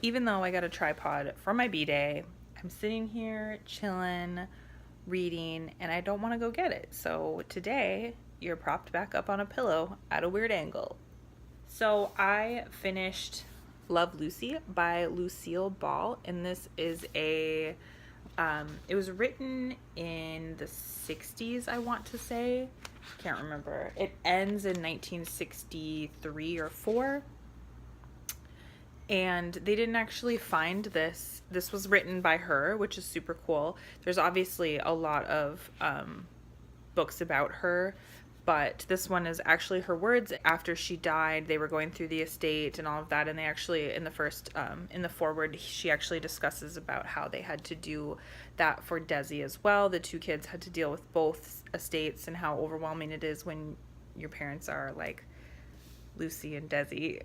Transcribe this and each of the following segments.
even though I got a tripod for my B-day, I'm sitting here chilling, reading, and I don't want to go get it. So today, you're propped back up on a pillow at a weird angle. So I finished Love Lucy by Lucille Ball, and this is it was written in the 60s, I want to say. Can't remember. It ends in 1963 or 4. And they didn't actually find this. This was written by her, which is super cool. There's obviously a lot of books about her, but this one is actually her words. After she died, they were going through the estate and all of that, and they actually, in the first, in the foreword, she actually discusses about how they had to do that for Desi as well. The two kids had to deal with both estates and how overwhelming it is when your parents are like Lucy and Desi,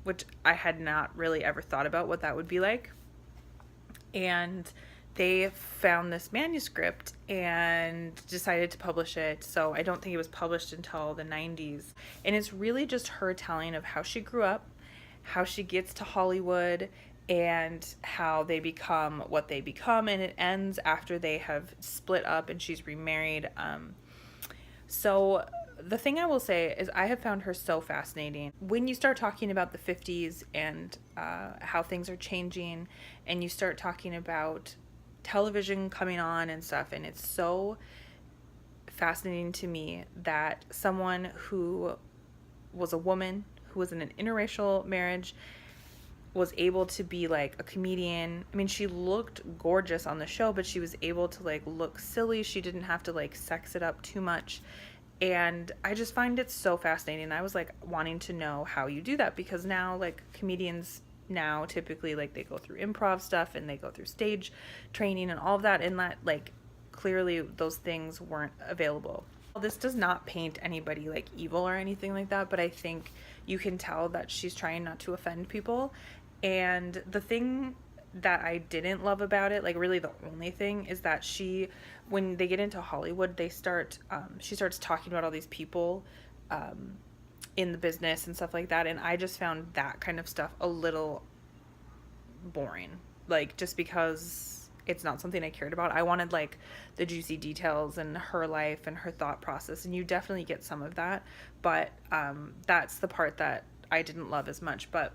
which I had not really ever thought about what that would be like. And they found this manuscript and decided to publish it. So I don't think it was published until the 90s. And it's really just her telling of how she grew up, how she gets to Hollywood, and how they become what they become. And it ends after they have split up and she's remarried. So the thing I will say is I have found her so fascinating. When you start talking about the 50s and how things are changing, and you start talking about television coming on and stuff, and it's so fascinating to me that someone who was a woman, who was in an interracial marriage, was able to be like a comedian. I mean, she looked gorgeous on the show, but she was able to like look silly. She didn't have to like sex it up too much. And I just find it so fascinating. I was like wanting to know how you do that, because now like comedians now typically like they go through improv stuff and they go through stage training and all of that, and that like clearly those things weren't available. This does not paint anybody like evil or anything like that, but I think you can tell that she's trying not to offend people. And the thing that I didn't love about it, like really the only thing, is that when they get into Hollywood, she starts talking about all these people in the business and stuff like that, and I just found that kind of stuff a little boring, like just because it's not something I cared about. I wanted like the juicy details and her life and her thought process, and you definitely get some of that, but that's the part that I didn't love as much. But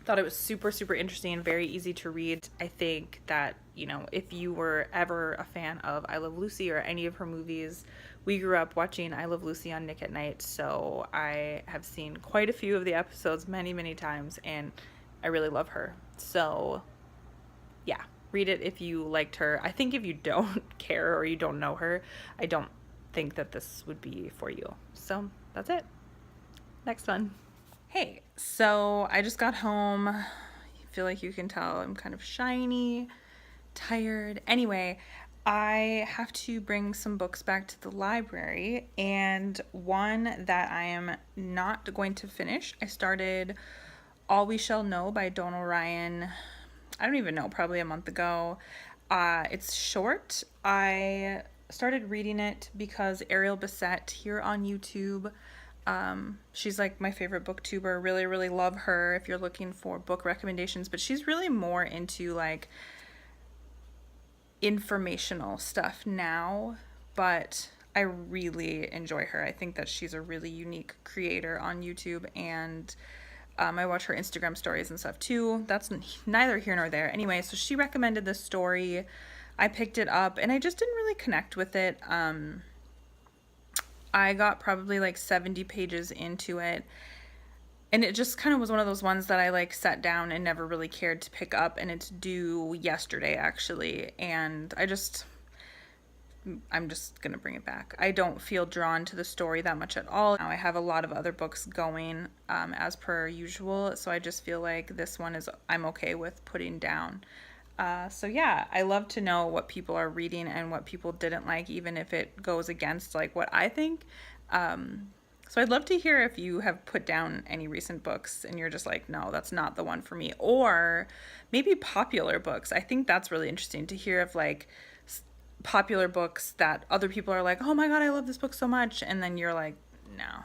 thought it was super, super interesting, very easy to read. I think that, if you were ever a fan of I Love Lucy or any of her movies, we grew up watching I Love Lucy on Nick at Night, so I have seen quite a few of the episodes many, many times, and I really love her. So yeah, read it if you liked her. I think if you don't care or you don't know her, I don't think that this would be for you. So that's it. Next one. Hey, so I just got home. I feel like you can tell I'm kind of shiny, tired. Anyway, I have to bring some books back to the library, and one that I am not going to finish. I started All We Shall Know by Donal Ryan. I don't even know, probably a month ago. It's short. I started reading it because Ariel Bissett here on YouTube, she's like my favorite booktuber. Really, really love her if you're looking for book recommendations, but she's really more into like informational stuff now, but I really enjoy her. I think that she's a really unique creator on YouTube, and I watch her Instagram stories and stuff too. That's neither here nor there. Anyway, so she recommended this story. I picked it up and I just didn't really connect with it. I got probably like 70 pages into it, and it just kind of was one of those ones that I like sat down and never really cared to pick up, and it's due yesterday actually, and I'm just gonna bring it back. I don't feel drawn to the story that much at all. Now I have a lot of other books going as per usual, so I just feel like this one I'm okay with putting down. So yeah, I love to know what people are reading and what people didn't like, even if it goes against like what I think. So I'd love to hear if you have put down any recent books and you're just like, no, that's not the one for me. Or maybe popular books. I think that's really interesting to hear of like popular books that other people are like, oh my God, I love this book so much. And then you're like, no,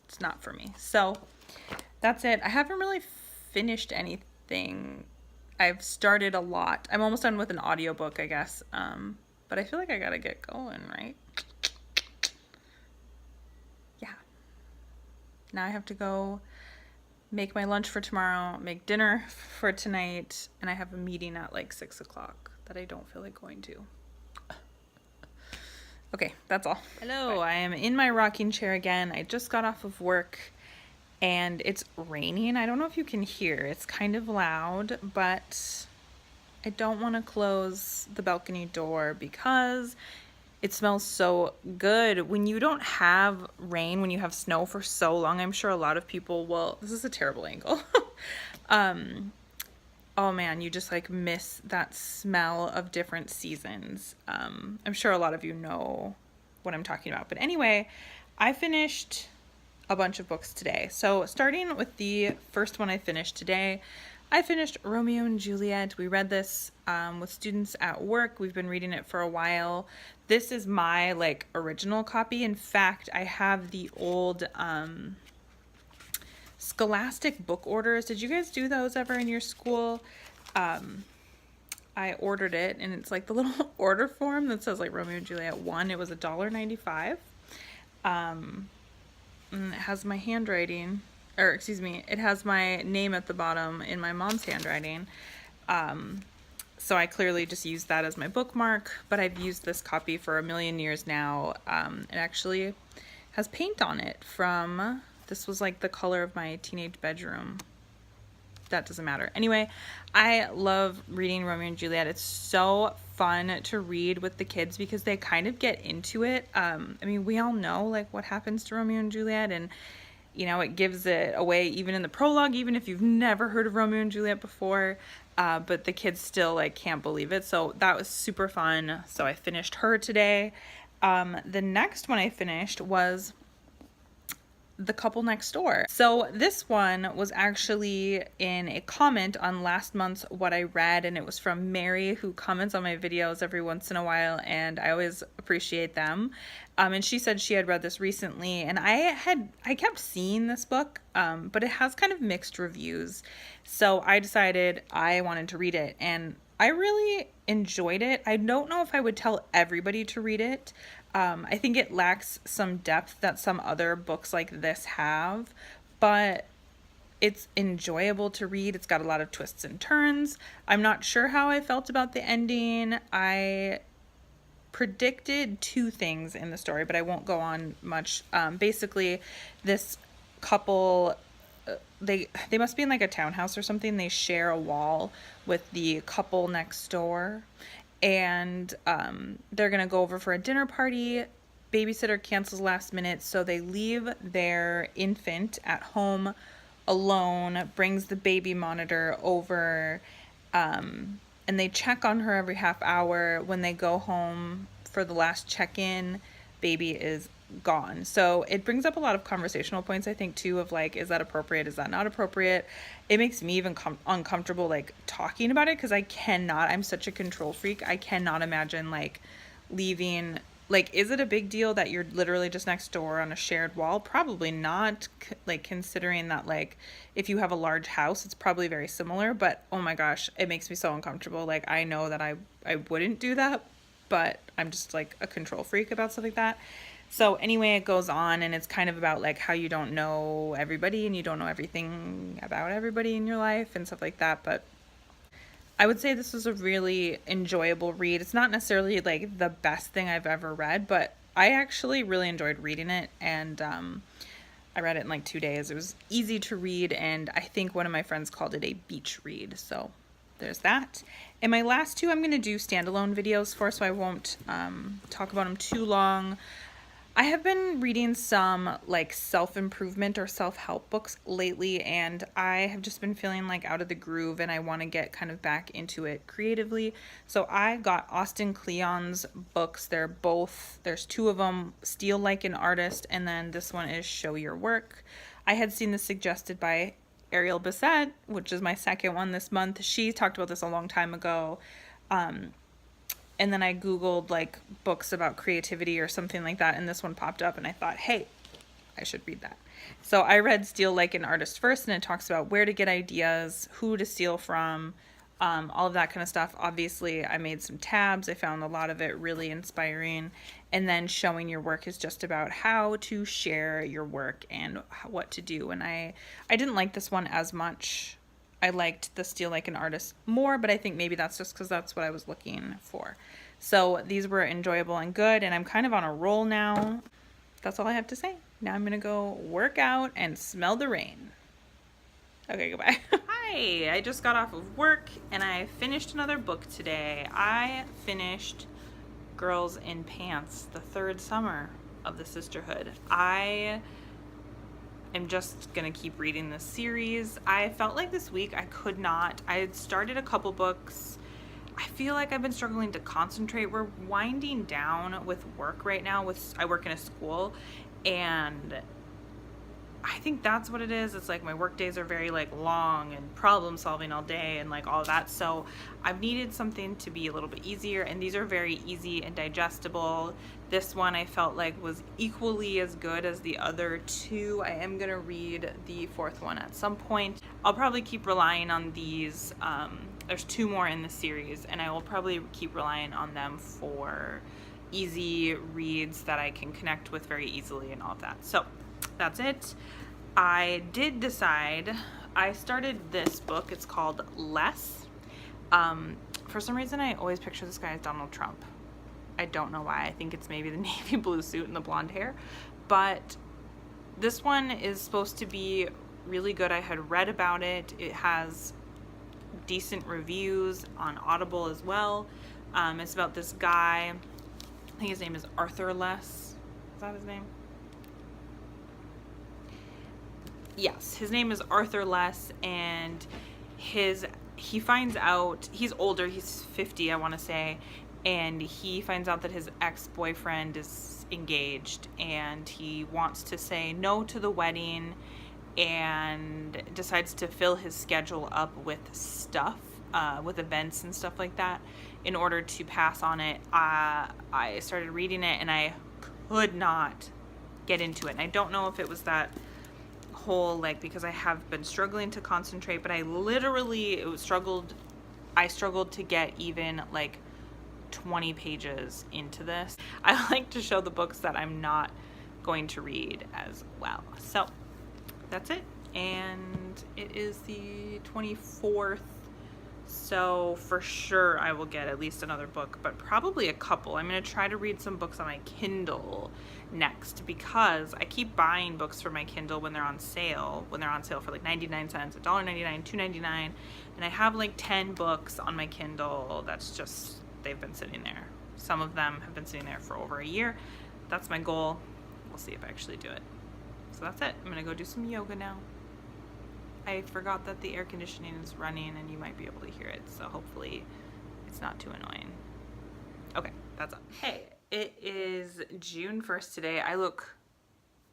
it's not for me. So that's it. I haven't really finished any thing. I've started a lot. I'm almost done with an audiobook, I guess. But I feel like I gotta get going, right? Yeah. Now I have to go make my lunch for tomorrow, make dinner for tonight, and I have a meeting at like 6 o'clock that I don't feel like going to. Okay, that's all. Hello, I am in my rocking chair again. I just got off of work and it's raining. I don't know if you can hear. It's kind of loud, but I don't want to close the balcony door because it smells so good. When you don't have rain, when you have snow for so long, I'm sure a lot of people will, this is a terrible angle. Oh man, you just like miss that smell of different seasons. I'm sure a lot of you know what I'm talking about. But anyway, I finished a bunch of books today. So starting with the first one I finished today, I finished Romeo and Juliet. We read this with students at work. We've been reading it for a while. This is my like original copy. In fact, I have the old Scholastic book orders. Did you guys do those ever in your school? I ordered it and it's like the little order form that says like Romeo and Juliet 1. It was $1.95. And it has my handwriting, or excuse me, it has my name at the bottom in my mom's handwriting. So I clearly just used that as my bookmark, but I've used this copy for a million years now. It actually has paint on it from, this was like the color of my teenage bedroom. That doesn't matter. Anyway, I love reading Romeo and Juliet. It's so fun to read with the kids because they kind of get into it. I mean, we all know like what happens to Romeo and Juliet, and you know, it gives it away even in the prologue, even if you've never heard of Romeo and Juliet before. But the kids still like can't believe it. So that was super fun. So I finished her today. The next one I finished was The Couple Next Door. So this one was actually in a comment on last month's What I Read, and it was from Mary, who comments on my videos every once in a while, and I always appreciate them. And she said she had read this recently, and I kept seeing this book, but it has kind of mixed reviews. So I decided I wanted to read it, and I really enjoyed it. I don't know if I would tell everybody to read it. I think it lacks some depth that some other books like this have, but it's enjoyable to read. It's got a lot of twists and turns. I'm not sure how I felt about the ending. I predicted two things in the story, but I won't go on much. Basically, this couple, they must be in like a townhouse or something. They share a wall with the couple next door, and they're gonna go over for a dinner party. Babysitter cancels last minute, so they leave their infant at home alone, brings the baby monitor over, and they check on her every half hour. When they go home for the last check-in, baby is gone. So it brings up a lot of conversational points, I think, too, of like, is that appropriate? Is that not appropriate? It makes me even uncomfortable like talking about it, because I'm such a control freak. I cannot imagine like leaving. Like, is it a big deal that you're literally just next door on a shared wall? Probably not, like considering that like if you have a large house, it's probably very similar. But oh my gosh, it makes me so uncomfortable. Like, I know that I wouldn't do that, but I'm just like a control freak about stuff like that. So anyway, it goes on, and it's kind of about like how you don't know everybody and you don't know everything about everybody in your life and stuff like that. But I would say this was a really enjoyable read. It's not necessarily like the best thing I've ever read, but I actually really enjoyed reading it, and I read it in like 2 days. It was easy to read, and I think one of my friends called it a beach read. So there's that. And my last two I'm going to do standalone videos for, so I won't talk about them too long. I have been reading some like self-improvement or self-help books lately, and I have just been feeling like out of the groove, and I want to get kind of back into it creatively. So I got Austin Kleon's books. There's two of them, Steal Like an Artist, and then this one is Show Your Work. I had seen this suggested by Ariel Bissett, which is my second one this month. She talked about this a long time ago. And then I Googled like books about creativity or something like that, and this one popped up, and I thought, hey, I should read that. So I read Steal Like an Artist first, and it talks about where to get ideas, who to steal from, all of that kind of stuff. Obviously, I made some tabs. I found a lot of it really inspiring. And then Showing Your Work is just about how to share your work and what to do. And I didn't like this one as much. I liked the Steal Like an Artist more, but I think maybe that's just because that's what I was looking for. So these were enjoyable and good, and I'm kind of on a roll now. That's all I have to say. Now I'm going to go work out and smell the rain. Okay, goodbye. Hi, I just got off of work and I finished another book today. I finished Girls in Pants, the third summer of the sisterhood. I am just gonna keep reading this series. I felt like this week I could not. I had started a couple books. I feel like I've been struggling to concentrate. We're winding down with work right now. I work in a school, and I think that's what it is. It's like my work days are very like long and problem solving all day and like all of that. So I've needed something to be a little bit easier, and these are very easy and digestible. This one I felt like was equally as good as the other two. I am gonna read the fourth one at some point. I'll probably keep relying on these. There's two more in the series, and I will probably keep relying on them for easy reads that I can connect with very easily and all of that. So that's it. I did decide, I started this book. It's called Less. For some reason, I always picture this guy as Donald Trump. I don't know why. I think it's maybe the navy blue suit and the blonde hair. But this one is supposed to be really good. I had read about it. It has decent reviews on Audible as well. It's about this guy. I think his name is Arthur Less. Is that his name? Yes, his name is Arthur Less, and he finds out, he's older, he's 50, I want to say, and he finds out that his ex-boyfriend is engaged, and he wants to say no to the wedding, and decides to fill his schedule up with stuff, with events and stuff like that, in order to pass on it. I started reading it, and I could not get into it, and I don't know if it was that whole, like, because I have been struggling to concentrate, but I struggled to get even like 20 pages into this. I like to show the books that I'm not going to read as well. So that's it, and it is the 24th, so for sure I will get at least another book, but probably a couple. I'm going to try to read some books on my Kindle next, because I keep buying books for my Kindle when they're on sale for like 99 cents, $1.99, $2.99, and I have like 10 books on my Kindle that's just, they've been sitting there. Some of them have been sitting there for over a year. That's my goal. We'll see if I actually do it. So that's it. I'm gonna go do some yoga now. I forgot that the air conditioning is running and you might be able to hear it, so hopefully it's not too annoying. Okay, that's up. Hey, it is June 1st today. I look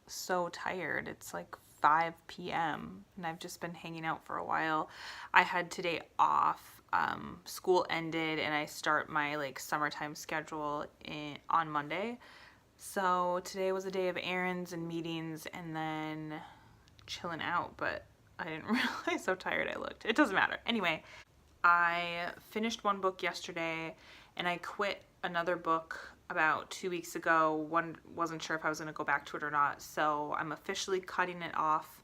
so tired. It's like 5 p.m. and I've just been hanging out for a while. I had today off. School ended and I start my like summertime schedule on Monday. So today was a day of errands and meetings and then chilling out, but I didn't realize how tired I looked. It doesn't matter. Anyway, I finished one book yesterday and I quit another book about 2 weeks ago. Wasn't sure if I was going to go back to it or not, so I'm officially cutting it off.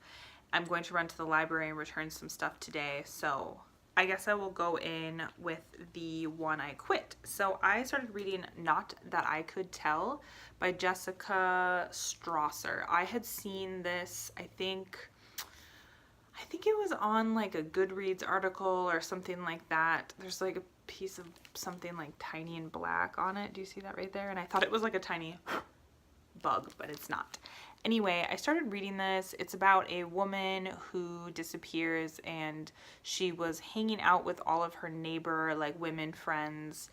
I'm going to run to the library and return some stuff today, so I guess I will go in with the one I quit. So I started reading Not That I Could Tell by Jessica Strasser. I had seen this, I think it was on like a Goodreads article or something like that. There's like a piece of something like tiny and black on it. Do you see that right there? And I thought it was like a tiny bug, but it's not. Anyway, I started reading this. It's about a woman who disappears, and she was hanging out with all of her neighbor, like, women friends,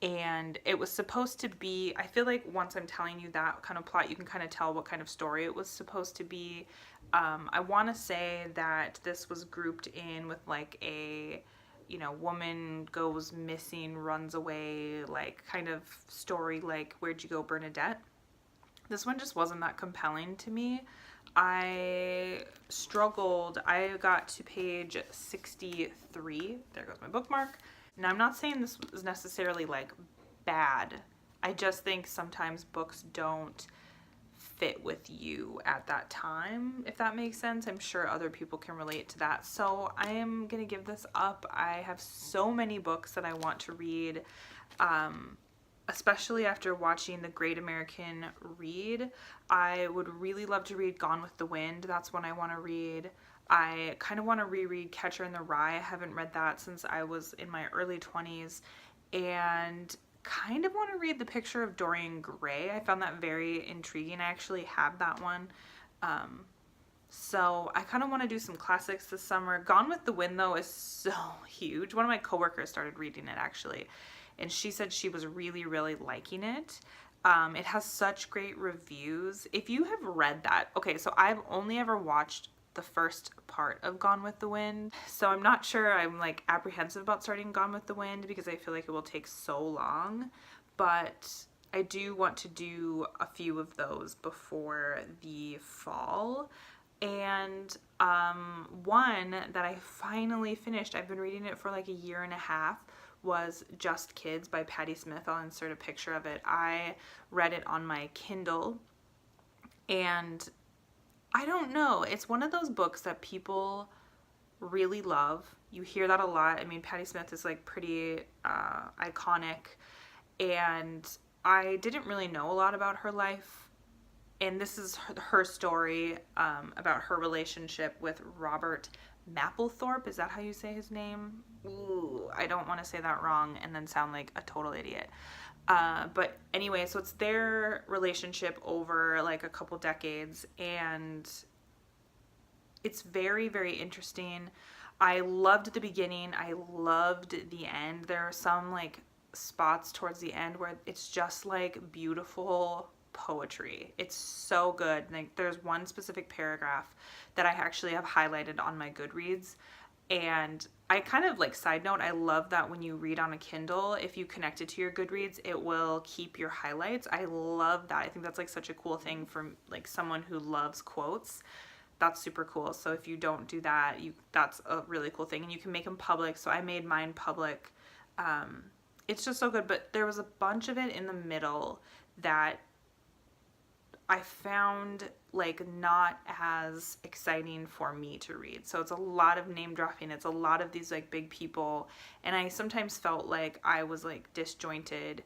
and it was supposed to be, I feel like once I'm telling you that kind of plot, you can kind of tell what kind of story it was supposed to be. I want to say that this was grouped in with like a, you know, woman goes missing, runs away, like kind of story like Where'd You Go, Bernadette? This one just wasn't that compelling to me. I struggled. I got to page 63. There goes my bookmark. Now, I'm not saying this was necessarily like bad. I just think sometimes books don't fit with you at that time, if that makes sense. I'm sure other people can relate to that. So I am going to give this up. I have so many books that I want to read. Especially after watching The Great American Read. I would really love to read Gone with the Wind. That's one I want to read. I kind of want to reread Catcher in the Rye. I haven't read that since I was in my early 20s. And kind of want to read The Picture of Dorian Gray. I found that very intriguing. I actually have that one. So I kind of want to do some classics this summer. Gone with the Wind, though, is so huge. One of my coworkers started reading it, actually, and she said she was really, really liking it. It has such great reviews. If you have read that, okay, so I've only ever watched the first part of Gone with the Wind, so I'm not sure. I'm like apprehensive about starting Gone with the Wind because I feel like it will take so long, but I do want to do a few of those before the fall. And one that I finally finished, I've been reading it for like a year and a half, was Just Kids by Patti Smith. I'll insert a picture of it. I read it on my Kindle, and I don't know, it's one of those books that people really love. You hear that a lot. I mean, Patti Smith is like pretty iconic, and I didn't really know a lot about her life, and this is her story about her relationship with Robert Mapplethorpe. Is that how you say his name? Ooh, I don't want to say that wrong and then sound like a total idiot. But anyway, so it's their relationship over like a couple decades, and it's very, very interesting. I loved the beginning. I loved the end. There are some like spots towards the end where it's just like beautiful poetry. It's so good. Like, there's one specific paragraph that I actually have highlighted on my Goodreads, and I kind of like, side note, I love that when you read on a Kindle, if you connect it to your Goodreads, it will keep your highlights. I love that. I think that's like such a cool thing for like someone who loves quotes. That's super cool. So if you don't do that, that's a really cool thing, and you can make them public. So I made mine public. It's just so good. But there was a bunch of it in the middle that I found like not as exciting for me to read. So it's a lot of name dropping. It's a lot of these like big people, and I sometimes felt like I was like disjointed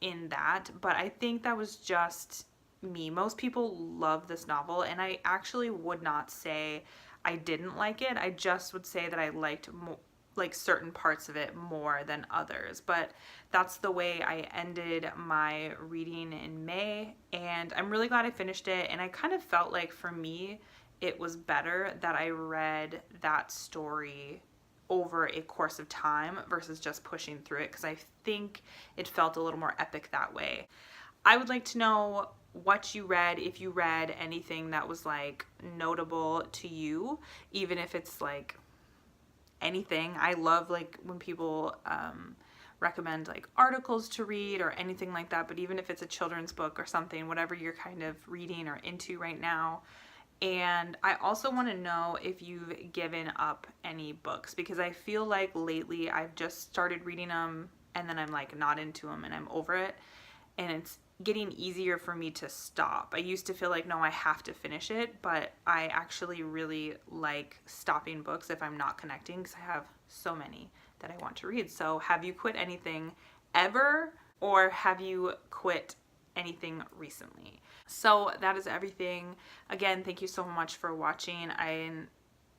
in that. But I think that was just me. Most people love this novel, and I actually would not say I didn't like it. I just would say that I liked like certain parts of it more than others. But that's the way I ended my reading in May, and I'm really glad I finished it. And I kind of felt like for me it was better that I read that story over a course of time versus just pushing through it, because I think it felt a little more epic that way. I would like to know what you read, if you read anything that was like notable to you, even if it's like anything. I love like when people recommend like articles to read or anything like that, but even if it's a children's book or something, whatever you're kind of reading or into right now. And I also want to know if you've given up any books, because I feel like lately I've just started reading them and then I'm like not into them and I'm over it, and it's getting easier for me to stop. I used to feel like, no, I have to finish it, but I actually really like stopping books if I'm not connecting, because I have so many that I want to read. So have you quit anything ever, or have you quit anything recently? So that is everything. Again, thank you so much for watching, and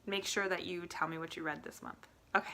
make sure that you tell me what you read this month. Okay.